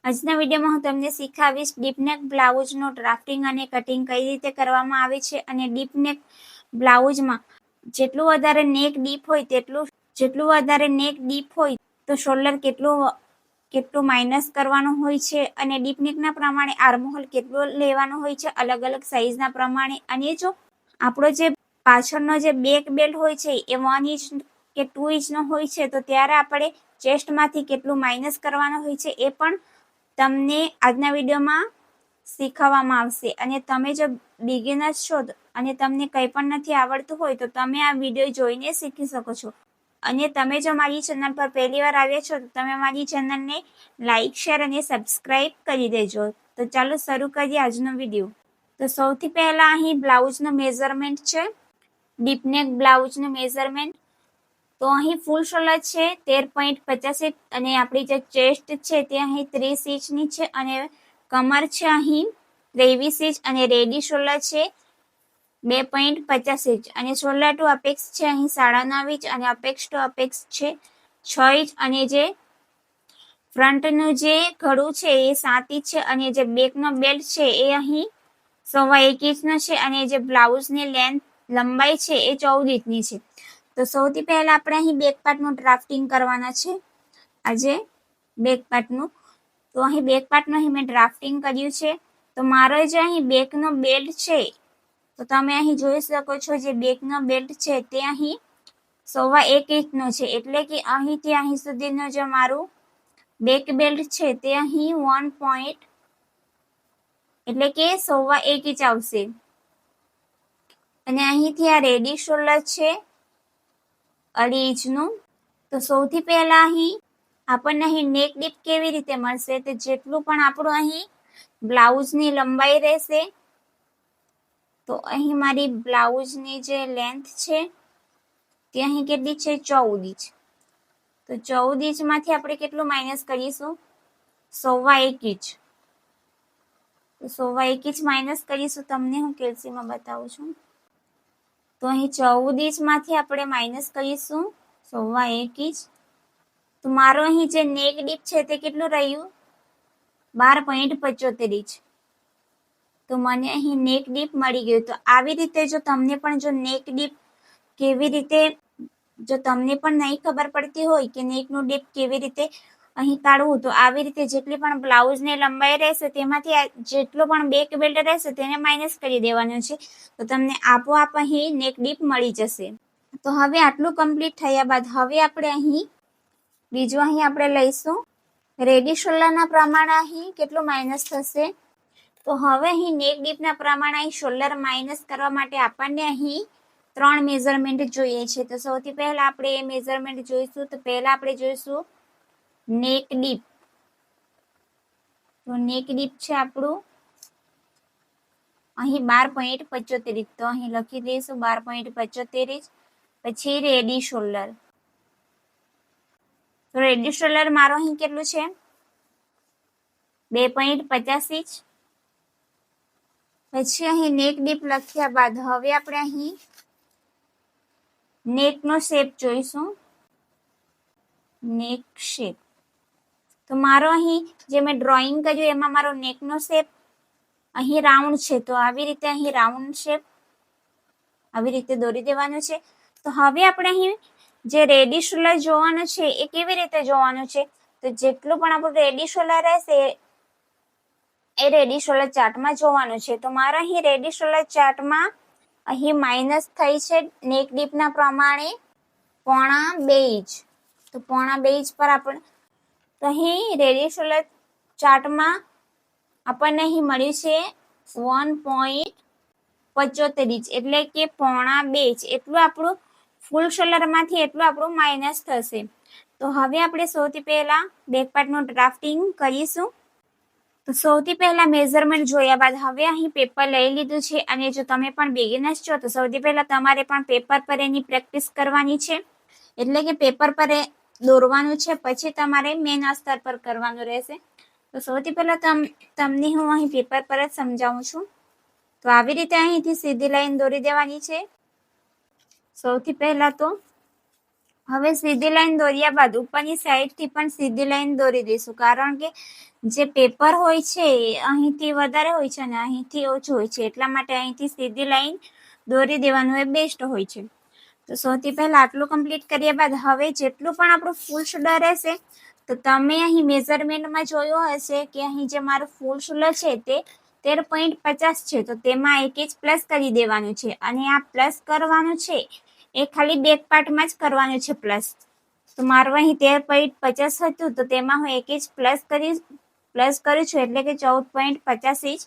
આજના વિડીયોમાં હું તમને શીખવીશ ડીપનેક બ્લાઉઝનો ડ્રાફ્ટિંગ અને કટિંગ કઈ રીતે કરવામાં આવે છે અને ડીપનેક બ્લાઉઝમાં જેટલું વધારે નેક ડીપ હોય તો શોલ્ડર કેટલું માઇનસ કરવાનું હોય છે અને ડીપનેકના પ્રમાણે આર્મહોલ કેટલો લેવાનો હોય છે અલગ અલગ સાઇઝના પ્રમાણે. અને જો આપણો જે પાછળનો જે બેક બેલ્ટ હોય છે એ 1 ઇંચ કે 2 ઇંચનો હોય છે તો ત્યારે આપણે ચેસ્ટમાંથી કેટલું માઇનસ કરવાનું હોય છે એ પણ તમને આજના વિડીયોમાં શીખવવામાં આવશે. અને તમે જો બિગિનર્સ છો અને તમને કંઈ પણ નથી આવડતું હોય તો તમે આ વિડીયો જોઈને શીખી શકો છો. અને તમે જો મારી ચેનલ પર પહેલી વાર આવ્યા છો તો તમે મારી ચેનલને લાઇક, શેર અને સબસ્ક્રાઇબ કરી દેજો. તો ચાલો શરૂ કરીએ આજનો વિડીયો. તો સૌથી પહેલાં અહીં બ્લાઉઝનું મેઝરમેન્ટ છે, ડીપનેક બ્લાઉઝનું મેઝરમેન્ટ. તો અહીં ફૂલ શોલ્ડર છે 13.50 ઇંચ અને આપણી જે ચેસ્ટ છે તે અહીં 30 ઇંચની છે અને કમર છે અહીં 23 ઇંચ અને રેડી શોલ્ડર છે 2.50 ઇંચ અને શોલ્ડર ટુ અપેક્સ છે અહીં 9.5 ઇંચ અને અપેક્સ ટુ અપેક્સ છે 6 ઇંચ અને જે ફ્રન્ટનું જે ગળું છે એ 7 ઇંચ છે અને જે બેકનો બેલ્ટ છે એ અહીં 1.25 ઇંચનો છે અને જે બ્લાઉઝની લંબાઈ છે એ 14 ઇંચની છે. તો સૌથી પહેલા આપણે અહીં બેક પાર્ટનું ડ્રાફ્ટિંગ કરવાના છે. આજે બેક પાર્ટનું તો અહીં બેક પાર્ટનું અહીં મેં ડ્રાફ્ટિંગ કર્યું છે. તો મારો જે અહીં બેકનો બેલ્ટ છે તો તમે અહીં જોઈ શકો છો જે બેકનો બેલ્ટ છે તે અહીં 1.25 ઇંચનો છે એટલે કે અહીંથી અહીં સુધીનો જે મારું બેક બેલ્ટ છે તે અહીં 1 એટલે કે 1.25 ઇંચ આવશે. અને અહીંથી આ રેડી શોલ્ડર છે 2.5 ઇંચનું. તો સૌથી પહેલા અહીં આપણને અહીં નેક ડીપ કેવી રીતે મળશે તો જેટલું પણ આપણું અહીં બ્લાઉઝની લંબાઈ રહેશે તો અહીં મારી બ્લાઉઝની જે લેન્થ છે તે અહીં કેટલી છે 14 ઇંચ. તો 14 ઇંચમાંથી આપણે કેટલું માઇનસ કરીશું 1.25 ઇંચ. તો 1.25 ઇંચ માઇનસ કરીશું. તમને હું કેલ્સીમાં બતાવું છું. તો અહીં 14 ઇંચમાંથી આપણે માઇનસ કરીશું 1.25 ઇંચ. તો મારો અહીં જે નેક ડીપ છે તે કેટલું રહ્યું 12.75 ઇંચ. તો મને અહીં નેક ડીપ મળી ગયું. તો આવી રીતે જો તમને પણ જો નેક ડીપ કેવી રીતે જો તમને પણ નહીં ખબર પડતી હોય કે નેકનું ડીપ કેવી રીતે અહીં કાઢવું તો આવી રીતે જેટલી પણ બ્લાઉઝની લંબાઈ રહેશે તેમાંથી જેટલો પણ બેક બેલ્ટ રહેશે તેને માઇનસ કરી દેવાનું છે. તો તમને આપોઆપ અહીં નેક ડીપ મળી જશે. તો હવે આટલું કમ્પ્લીટ થયા બાદ હવે આપણે અહીં બીજું અહીં આપણે લઈશું રેડી શોલ્ડરના પ્રમાણે અહીં કેટલું માઇનસ થશે. તો હવે અહીં નેક ડીપના પ્રમાણે અહીં શોલ્ડર માઇનસ કરવા માટે આપણને અહીં 3 મેઝરમેન્ટ જોઈએ છે. તો સૌથી પહેલા આપણે એ મેઝરમેન્ટ જોઈશું. તો પહેલા આપણે જોઈશું નેક ડીપ. તો નેક ડીપ છે આપણું અહીં 12.75 ઇંચ. તો અહીં લખી દઈશું 12.75 ઇંચ. પછી રેડી શોલ્ડર. તો રેડી શોલ્ડર મારો અહીં કેટલું છે 2.50 ઇંચ. પછી અહીં નેક ડીપ લખ્યા બાદ હવે આપણે અહીં નેકનો શેપ જોઈશું. નેક શેપ. તો મારો અહીં જે મેં ડ્રોઈંગ કર્યું એમાં મારો નેકનો શેપ અહીં રાઉન્ડ છે. તો આવી રીતે અહીં રાઉન્ડ શેપ આવી રીતે દોરી દેવાનું છે. તો હવે આપણે અહીં જે રેડી શોલ્ડર જોવાનું છે એ કેવી રીતે જોવાનું છે તો જેટલું પણ આપણું રેડી શોલ્ડર રહેશે એ રેડી શોલ્ડર ચાર્ટમાં જોવાનું છે. તો મારા અહીં રેડી શોલ્ડર ચાર્ટમાં અહીં માઇનસ થઈ છે નેક ડીપના પ્રમાણે 0.25 ઇંચ. તો 0.25 ઇંચ પર આપણે તો અહીં રેડી શોલ્ડર ચાર્ટમાં આપણને અહીં મળ્યું છે 1.75 ઇંચ એટલે કે 0.25 ઇંચ. એટલું આપણું ફૂલ શોલ્ડરમાંથી એટલું આપણું માઇનસ થશે. તો હવે આપણે સૌથી પહેલા બેક પાર્ટનું ડ્રાફ્ટિંગ કરીશું. તો સૌથી પહેલા મેઝરમેન્ટ જોયા બાદ હવે અહીં પેપર લઈ લીધું છે અને જો તમે પણ બિગિનર્સ છો તો સૌથી પહેલા તમારે પણ પેપર પર એની પ્રેક્ટિસ કરવાની છે. એટલે કે પેપર પર દોરવાનું છે પછી તમારે મેન અસ્તર પર કરવાનું રહેશે. તો સૌથી પહેલા તમને હું અહીં પેપર પર જ સમજાવું છું. તો આવી રીતે અહીંથી સીધી લાઈન દોરી દેવાની છે. સૌથી પહેલા તો હવે સીધી લાઈન દોર્યા બાદ ઉપરની સાઈડ થી પણ સીધી લાઈન દોરી દઈશું, કારણ કે જે પેપર હોય છે એ અહીંથી વધારે હોય છે અને અહીંથી ઓછું હોય છે, એટલા માટે અહીંથી સીધી લાઈન દોરી દેવાનું એ બેસ્ટ હોય છે. તો સૌથી પહેલા આટલું કમ્પ્લીટ કર્યા બાદ હવે જેટલું પણ આપણું ફૂલ શોલ્ડર રહેશે, તો તમે અહીં મેઝરમેન્ટમાં જોયું હશે કે અહીં જે મારું ફૂલ શોલ્ડર છે તે 13.50 છે, તો તેમાં 1 ઇંચ પ્લસ કરી દેવાનું છે. અને આ પ્લસ કરવાનું છે એ ખાલી બેક પાર્ટમાં જ કરવાનું છે પ્લસ. તો મારું અહીં 13.50 હતું, તો તેમાં હું 1 ઇંચ પ્લસ કરું છું, એટલે કે 14.50 ઇંચ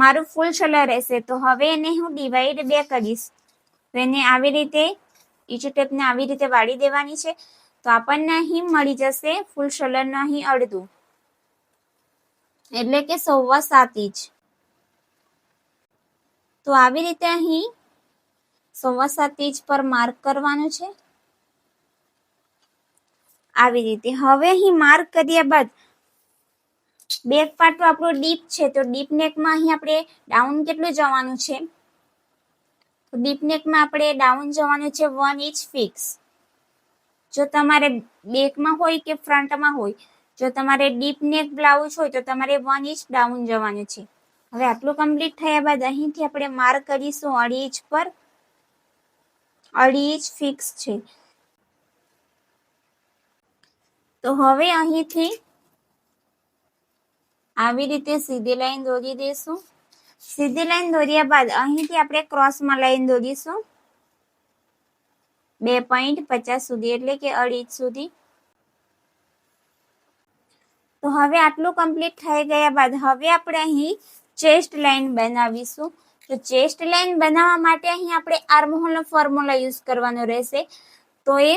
મારું ફૂલ શોલ્ડર રહેશે. તો હવે એને હું ડિવાઈડ 2 કરીશ. તો એને આવી રીતે ઈચ ટેપને આવી રીતે વાળી દેવાની છે. તો આપણને અહીં મળી જશે ફૂલ શોલ્ડરનું અહીં અડધું, એટલે કે 7.25 ઇંચ. તો આવી રીતે અહીં 7.25 ઇંચ પર માર્ક કરવાનું છે, આવી રીતે. હવે અહીં માર્ક કર્યા બાદ બેક પાર્ટ તો આપણું ડીપ છે, તો ડીપ નેકમાં અહીં આપણે ડાઉન કેટલું જવાનું છે, તો ડીપ નેકમાં આપણે ડાઉન જવાનું છે 1 ઇંચ ફિક્સ. જો તમારે બેકમાં હોય કે ફ્રન્ટમાં હોય, જો તમારે ડીપ નેક બ્લાઉઝ હોય તો તમારે 1 ઇંચ ડાઉન જવાનું છે. હવે આટલું કમ્પ્લીટ થયા બાદ અહીંથી આપણે માર્ક કરીશું 2.5 ઇંચ પર. 2.5 ઇંચ ફિક્સ છે. તો હવે અહીંથી આવી રીતે સીધી લાઈન દોરી દઈશું. સીધી લાઈન દોર્યા બાદ અહીંથી આપણે ક્રોસમાં લાઈન દોરીશું 2.50 સુધી, એટલે કે 2.5 ઇંચ સુધી. તો હવે આટલું કમ્પ્લીટ થઈ ગયા બાદ હવે આપણે અહીં ચેસ્ટ લાઈન બનાવીશું. તો ચેસ્ટ લાઈન બનાવવા માટે અહીં આપણે આર્મહોલનો ફોર્મ્યુલા યુઝ કરવાનો રહેશે. તો એ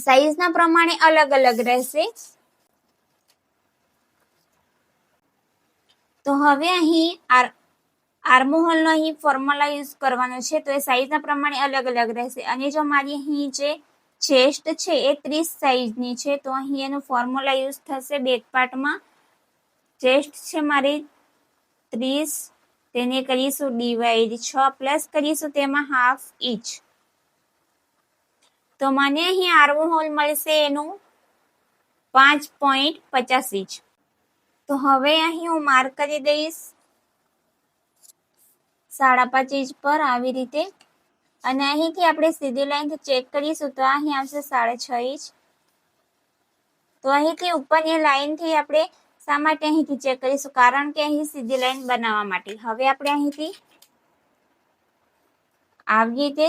સાઈઝના પ્રમાણે અલગ અલગ રહેશે. તો હવે અહીં આર્મહોલનો અહીં ફોર્મ્યુલા યુઝ કરવાનો છે, તો એ સાઈઝના પ્રમાણે અલગ અલગ રહેશે. અને જો મારી અહીં જે ચેસ્ટ છે એ 30 સાઈઝની છે, તો અહીં એનું ફોર્મ્યુલા યુઝ થશે બેક પાર્ટમાં. ચેસ્ટ છે મારી 30, તેને કરીશું ડિવાઈડ 6 પ્લસ કરીશું તેમાં 1/2 ઇંચ. તો મને અહીં આર્મહોલ મળશે એનું 5.50 ઇંચ. તો હવે અહીં હું માર્ક કરી દઈશ 5.5 ઇંચ પર આવી રીતે. અને અહીંથી આપણે સીધી લાઈનથી ચેક કરીશું તો અહીં આવશે 6.5 ઇંચ. તો અહીંથી ઉપરની લાઈનથી આપણે શા માટે અહીંથી ચેક કરીશું, કારણ કે અહીં સીધી લાઈન બનાવવા માટે. હવે આપણે અહીંથી આવી રીતે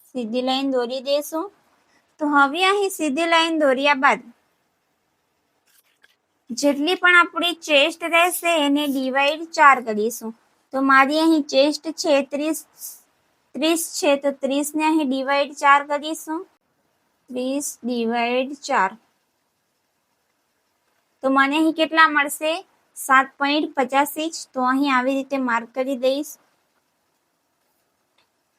સીધી લાઈન દોરી દઈશું. તો હવે અહીં સીધી લાઈન દોર્યા બાદ જેટલી પણ આપણી ચેસ્ટ રહેશે એને ડિવાઈડ 4 કરીશું. તો મારી અહીં ચેસ્ટ છે 30 છે, તો 30 ને અહીં ડિવાઈડ 4 કરીશું. 30 ડિવાઈડ 4, તો મને અહીં કેટલા મળશે 7.50 ઇંચ. તો અહીં આવી રીતે માર્ક કરી દઈશ.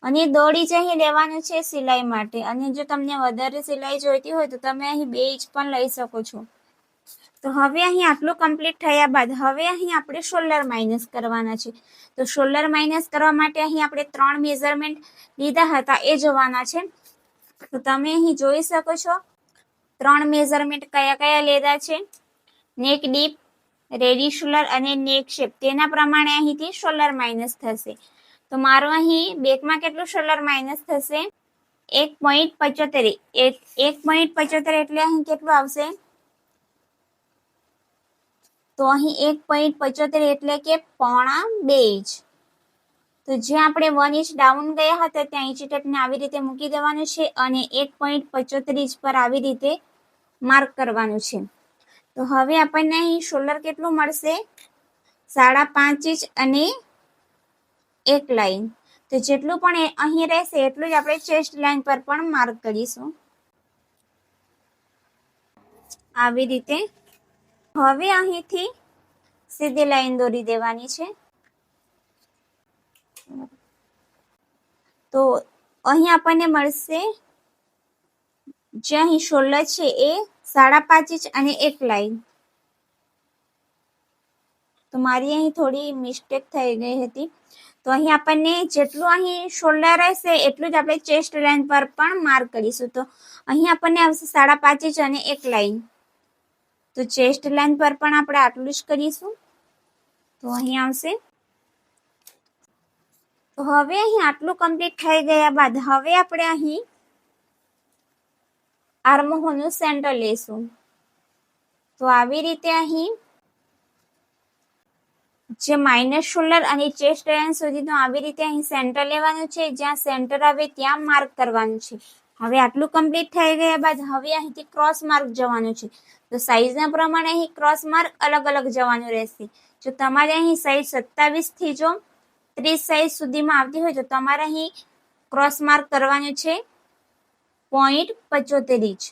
અને 1.5 ઇંચ અહીં લેવાનું છે સિલાઈ માટે. અને જો તમને વધારે સિલાઈ જોઈતી હોય તો તમે અહીં 2 ઇંચ પણ લઈ શકો છો. તો હવે અહીં આટલું કમ્પ્લીટ થયા બાદ હવે અહીં આપણે શોલ્ડર માઇનસ કરવાના છે. તો શોલ્ડર માઇનસ કરવા માટે અહીં આપણે 3 મેઝરમેન્ટ લીધા હતા એ જોવાના છે. તો તમે અહીં જોઈ શકો છો 3 મેઝરમેન્ટ કયા કયા લીધા છે. નેક ડીપ, રેડી શોલ્ડર અને નેક શેપ. તેના પ્રમાણે અહીંથી શોલ્ડર માઇનસ થશે. તો મારું અહીં બેકમાં કેટલું શોલ્ડર માઇનસ થશે 1.75. 1.75 એટલે અહીં કેટલું આવશે, તો અહીં 1.75 એટલે કે 2.5 ઇંચ. તો જ્યાં આપણે 1 ઇંચ ડાઉન ગયા હતા ત્યાં ઇંચ ટેપને આવી રીતે મૂકી દેવાનું છે અને 1.75 ઇંચ પર આવી રીતે માર્ક કરવાનું છે. તો હવે આપણને અહીં શોલ્ડર કેટલું મળશે 5.5 ઇંચ અને 1 લાઈન. તો જેટલું પણ અહીં રહેશે એટલું જ આપણે ચેસ્ટ લાઈન પર પણ માર્ક કરીશું આવી રીતે. હવે અહીંથી સીધી લાઈન દોરી દેવાની છે. તો અહીં આપણને મળશે જે અહીં શોલ્ડર છે એ 5.5 ઇંચ અને 1 લાઈન. તો મારી અહીં થોડી મિસ્ટેક થઈ ગઈ હતી. તો અહીં આપણને જેટલું અહીં શોલ્ડર રહેશે એટલું જ આપણે ચેસ્ટ લાઇન પર પણ માર્ક કરીશું. તો અહીં આપણને આવશે 5.5 ઇંચ અને એક લાઇન. તો ચેસ્ટ લાઇન પર પણ આપણે આટલું જ કરીશું. તો અહીં આવશે. તો હવે અહીં આટલું કમ્પ્લીટ થઈ ગયા બાદ હવે આપણે અહીં આર્મહોલનું સેન્ટર લેશું. તો આવી રીતે અહીં જે માઇનસ શોલ્ડર અને ચેસ્ટ લાઇન સુધીનું આવી રીતે અહીં સેન્ટર લેવાનું છે. જ્યાં સેન્ટર આવે ત્યાં માર્ક કરવાનું છે. હવે આટલું કમ્પ્લીટ થઈ ગયા બાદ હવે અહીંથી ક્રોસ માર્ક જવાનું છે. તો સાઈઝના પ્રમાણે અહીં ક્રોસ માર્ક અલગ અલગ જવાનું રહેશે. જો તમારે અહીં સાઈઝ 27 થી જો 30 સાઈઝ સુધીમાં આવતી હોય તો તમારે અહીં ક્રોસ માર્ક કરવાનું છે 0.75 ઇંચ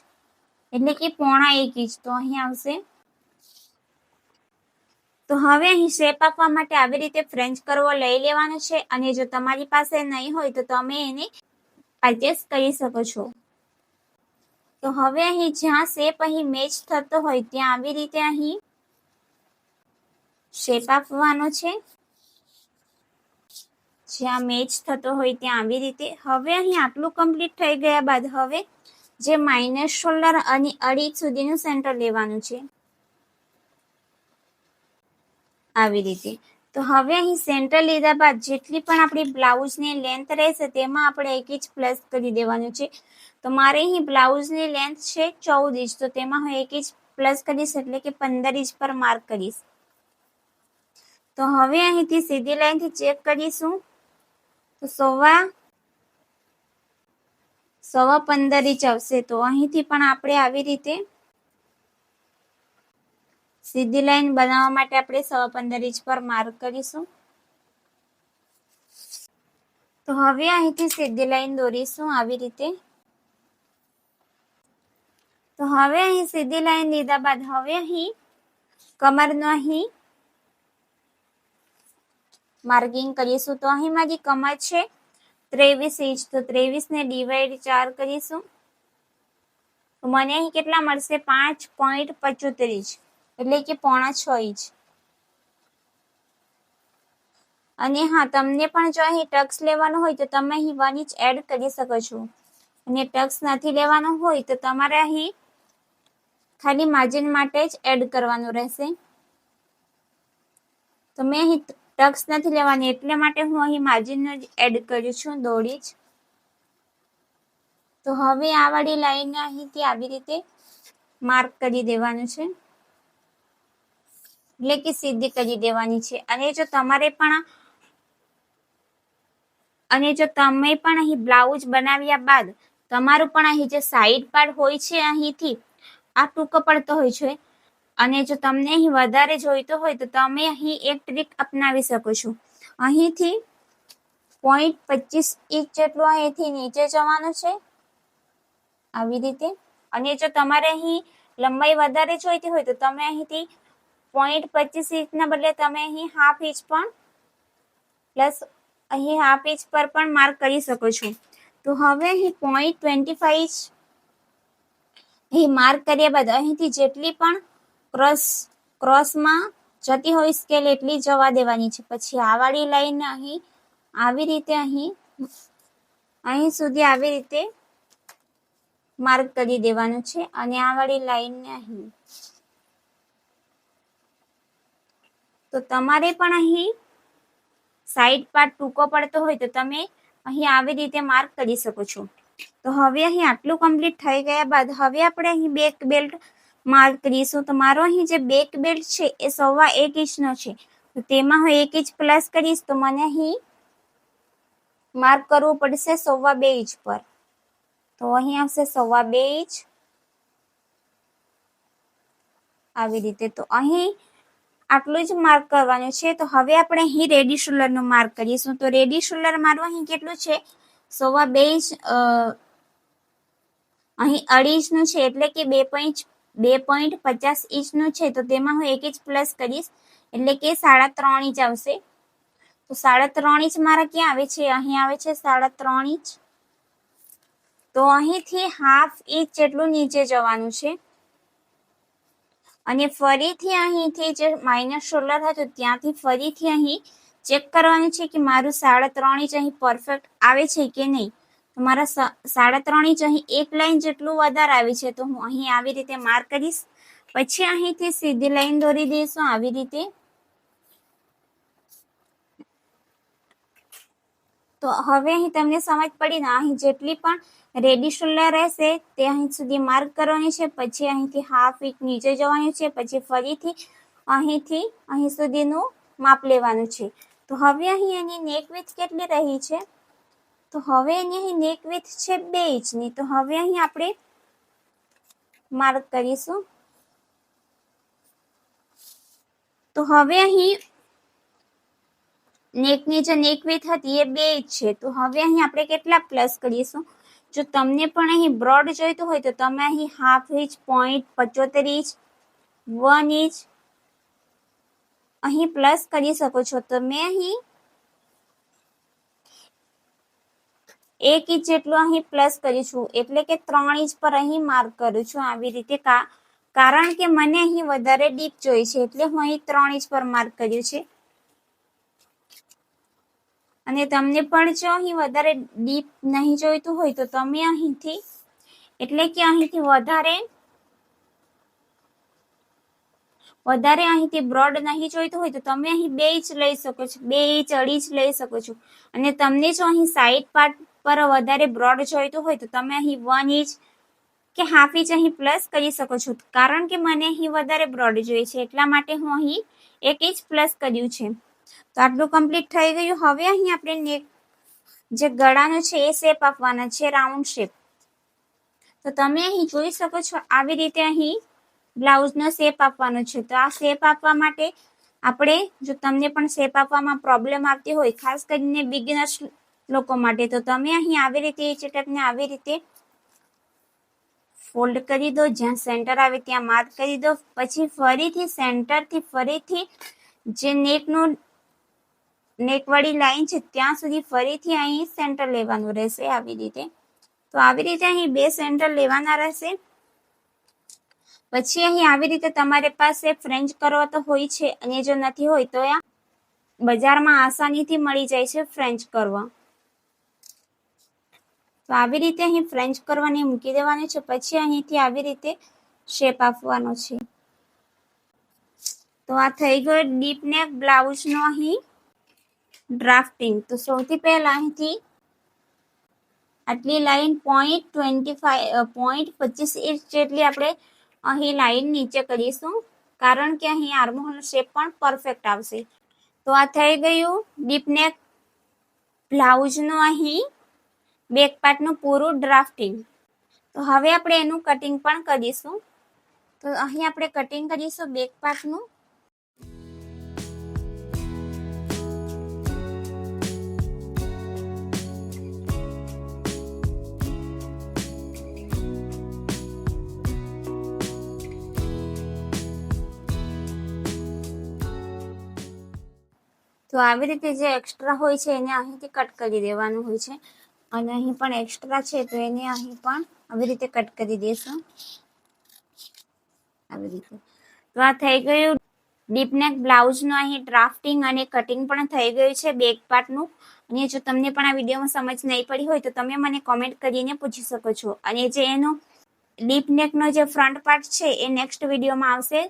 એટલે કે 0.5 ઇંચ. તો અહીં આવશે. તો હવે અહીં શેપ આપવા માટે આવી રીતે ફ્રેન્ચ કર્વ લઈ લેવાનો છે. અને જો તમારી પાસે નહીં હોય તો તમે એને એડજસ્ટ કરી શકો છો. તો હવે અહીં જ્યાં શેપ અહીં મેચ થતો હોય ત્યાં આવી રીતે અહીં શેપ આપવાનો છે. જ્યાં મેચ થતો હોય ત્યાં આવી રીતે. હવે અહીં આટલું કમ્પ્લીટ થઈ ગયા બાદ હવે જે માઇનસ શોલ્ડર અને 2.5 ઇંચ સુધીનું સેન્ટર લેવાનું છે આવી રીતે. તો હવે અહીં સેન્ટર લીધા બાદ જેટલી પણ આપણી બ્લાઉઝની લેન્થ રહેશે તેમાં આપણે 1 ઇંચ પ્લસ કરી દેવાનું છે. તો મારે અહીં બ્લાઉઝની લેન્થ છે 14 ઇંચ. તો તેમાં હું 1 ઇંચ પ્લસ કરીશ એટલે કે 15 ઇંચ પર માર્ક કરીશ. તો હવે અહીંથી સીધી લાઈનથી ચેક કરીશું તો સવા 15 ઇંચ આવશે. તો અહીંથી પણ આપણે આવી રીતે સીધી લાઈન બનાવવા માટે આપણે 15 ઇંચ પર માર્ક કરીશું. તો હવે અહીંથી સીધી લાઈન દોરીશું આવી રીતે. તો હવે અહીં સીધી લાઈન લીધા બાદ હવે અહીં કમરનો અહીં માર્કિંગ કરીશું. તો અહીં મારી કમર છે 23 ઇંચ. તો 23 ને ડિવાઈડ 4 કરીશું. તો મને અહીં કેટલા મળશે 5.75 ઇંચ એટલે કે 5.6 ઇંચ. અને હા, તમને પણ જો અહીં ટક્સ લેવાનું હોય તો તમે અહીં 1 ઇંચ એડ કરી શકો છો. અને ટક્સ નથી લેવાનું હોય તો તમારે અહીં ખાલી માર્જિન માટે જ એડ કરવાનું રહેશે. તો મેં અહીં ટક્સ નથી લેવાની એટલે માટે હું અહીં માર્જિનનો જ એડ કરું છું દોડી જ. તો હવે આ વાળી લાઈન અહીંથી આવી રીતે માર્ક કરી દેવાનું છે એટલે કે સીધી કરી દેવાની છે. અને જો તમે પણ અહીં બ્લાઉઝ બનાવ્યા બાદ તમારું પણ અહીં જે સાઈડ પાર્ટ હોય છે અહીંથી આ ટૂંકો પડતો હોય છે. અને જો તમને અહીં વધારે જોઈતો હોય તો તમે અહીં એક ટ્રીક અપનાવી શકો છો. અહીંથી 0.25 ઇંચ જેટલું અહીંથી નીચે જવાનું છે આવી રીતે. અને જો તમારે અહીં લંબાઈ વધારે જોઈતી હોય તો તમે અહીંથી 0.25 ઇંચના બદલે તમે અહીં 1/2 ઇંચ પણ પ્લસ અહીં 1/2 ઇંચ પર પણ માર્ક કરી શકો છો. તો હવે અહીં 0.25 ઇંચ અહીં માર્ક કર્યા બાદ અહીંથી જેટલી પણ ક્રોસમાં જતી હોય સ્કેલ એટલી જવા દેવાની છે. પછી આ વાળી લાઈન અહીં આવી રીતે અહીં સુધી આવી રીતે માર્ક કરી દેવાનું છે. અને આ વાળી લાઈનને અહીં. તો તમારે પણ અહીં સાઈડ પાર્ટ ટૂંકો પડતો હોય તો તમે અહીં આવી રીતે માર્ક કરી શકો છો. તો હવે અહીં આટલું કમ્પ્લીટ થઈ ગયા બાદ હવે આપણે અહીં બેક બેલ્ટ માર્ક કરીશું. તો મારો અહીં જે બેક બેલ્ટ છે એ 1.25 ઇંચનો છે. તો તેમાં હું 1 ઇંચ પ્લસ કરીશ તો મને અહીં માર્ક કરવું પડશે 2.25 ઇંચ પર. તો અહીં આવશે 2.25 ઇંચ આવી રીતે. તો અહીં આટલું જ માર્ક કરવાનું છે. તો હવે આપણે અહીં રેડી શોલ્ડરનું માર્ક કરીશું. તો રેડી શોલ્ડર મારું અહીં કેટલું છે 2.25 ઇંચ અહીં 2.5 ઇંચનું છે એટલે કે 2.50 ઇંચનું છે. તો તેમાં હું 1 ઇંચ પ્લસ કરીશ એટલે કે 3.5 ઇંચ આવશે. તો 3.5 ઇંચ મારા ક્યાં આવે છે અહીં આવે છે 3.5 ઇંચ. તો અહીંથી 1/2 ઇંચ જેટલું નીચે જવાનું છે. અને ફરીથી અહીંથી જે માઇનસ શોલ્ડર હતું ત્યાંથી ફરીથી અહીં ચેક કરવાનું છે કે મારું 3.5 ઇંચ અહીં પરફેક્ટ આવે છે કે નહીં. તો મારા 3.5 ઇંચ અહીં એક લાઈન જેટલું વધારે આવે છે, તો હું અહીં આવી રીતે માર્ક કરીશ. પછી અહીંથી સીધી લાઈન દોરી દઈશું આવી રીતે. તો હવે અહીં તમને સમજ પડી ને, અહીં જેટલી પણ રેડી શોલ્ડર રહેશે તે અહીં સુધી માર્ક કરવાની છે. પછી અહીંથી હાફ ઇંચ નીચે જવાનું છે. પછી ફરીથી અહીંથી અહીં સુધીનું માપ લેવાનું છે. તો હવે અહીં એની નેક વિડ્થ કેટલી રહી છે? તો હવે એની અહીં નેક વિડ્થ છે 2 ઇંચની. તો હવે અહીં આપણે માર્ક કરીશું. તો હવે અહીં નેકની જે નેક વિડ્થ હતી એ 2 ઇંચ છે. તો હવે અહીં આપણે કેટલા પ્લસ કરીશું? જો તમને પણ અહીં બ્રોડ જોઈતું હોય તો તમે અહીં હાફ ઇંચ, 0.75 ઇંચ, 1 ઇંચ અહીં પ્લસ કરી શકો છો. તો મેં અહીં 1 ઇંચ જેટલું અહીં પ્લસ કરી છું, એટલે કે 3 ઇંચ પર અહીં માર્ક કરું છું આવી રીતે. કારણ કે મને અહીં વધારે ડીપ જોઈએ છે, એટલે હું અહીં 3 ઇંચ પર માર્ક કર્યું છે. અને તમને પણ જો અહીં વધારે ડીપ નહીં જોઈતું હોય તો તમે અહીંથી, એટલે કે અહીંથી વધારે અહીંથી બ્રોડ નહીં જોઈતું હોય તો તમે અહીં 2 ઇંચ લઈ શકો છો, 2 ઇંચ 2.5 ઇંચ લઈ શકો છો. અને તમને જો અહીં સાઈડ પાર્ટ પર વધારે બ્રોડ જોઈતું હોય તો તમે અહીં 1 ઇંચ કે હાફ ઇંચ અહીં પ્લસ કરી શકો છો. કારણ કે મને અહીં વધારે બ્રોડ જોઈએ છે, એટલા માટે હું અહીં 1 ઇંચ પ્લસ કર્યું છે. તો આટલું કમ્પ્લીટ થઈ ગયું. હવે અહીં આપણે નેક જે ગળાનો છે એ શેપ આપવાના છે, રાઉન્ડ શેપ. તો તમે અહીં જોઈ શકો છો આવી રીતે અહીં બ્લાઉઝનો શેપ આપવાનો છે. તો આ શેપ આપવા માટે આપણે, જો તમને પણ શેપ આપવામાં પ્રોબ્લેમ આવતી હોય, ખાસ કરીને બિગિનર્સ લોકો માટે, તો તમે અહીં આવી રીતે એ ચટકને આવી રીતે ફોલ્ડ કરી દો. જ્યાં સેન્ટર આવે ત્યાં માર્ક કરી દો. પછી ફરીથી સેન્ટરથી ફરીથી જે નેકવાળી લાઈન છે ત્યાં સુધી ફરીથી અહીં સેન્ટર લેવાનું રહેશે આવી રીતે. તો આવી રીતે અહીં 2 સેન્ટર લેવાના રહેશે. પછી અહીં આવી રીતે તમારી પાસે ફ્રેન્ચ કરવા તો હોય છે, અને જો નથી હોય તો આ બજારમાં આસાનીથી મળી જાય છે ફ્રેન્ચ કરવા. તો આવી રીતે અહીં ફ્રેન્ચ કરવાની મૂકી દેવાની છે. પછી અહીંથી આવી રીતે શેપ આપવાનો છે. તો આ થઈ ગયો ડીપ નેક બ્લાઉઝનો અહીં ડ્રાફ્ટિંગ. તો સૌથી પહેલા અહીંથી આટલી લાઈન 0.25 ઇંચ જેટલી આપણે અહીં લાઈન નીચે કરીશું, કારણ કે અહીં આર્મહોલનો શેપ પણ પરફેક્ટ આવશે. તો આ થઈ ગયું ડીપ નેક બ્લાઉઝનું અહીં બેક પાર્ટનું પૂરું ડ્રાફ્ટિંગ. તો હવે આપણે એનું કટિંગ પણ કરીશું. તો અહીં આપણે કટિંગ કરીશું બેક પાર્ટનું. તો આવી રીતે જે એક્સ્ટ્રા હોય છે એને અહીંથી કટ કરી દેવાનું હોય છે. અને અહીં પણ એક્સ્ટ્રા છે તો એને અહીં પણ આવી રીતે કટ કરી દેશું આવી રીતે. તો આ થઈ ગયું ડીપ નેક બ્લાઉઝનું અહીં ડ્રાફ્ટિંગ અને કટિંગ પણ થઈ ગયું છે બેક પાર્ટનું. અને જો તમને પણ આ વિડીયોમાં સમજ નહીં પડી હોય તો તમે મને કોમેન્ટ કરીને પૂછી શકો છો. અને જે એનો ડીપ નેકનો જે ફ્રન્ટ પાર્ટ છે એ નેક્સ્ટ વિડીયોમાં આવશે.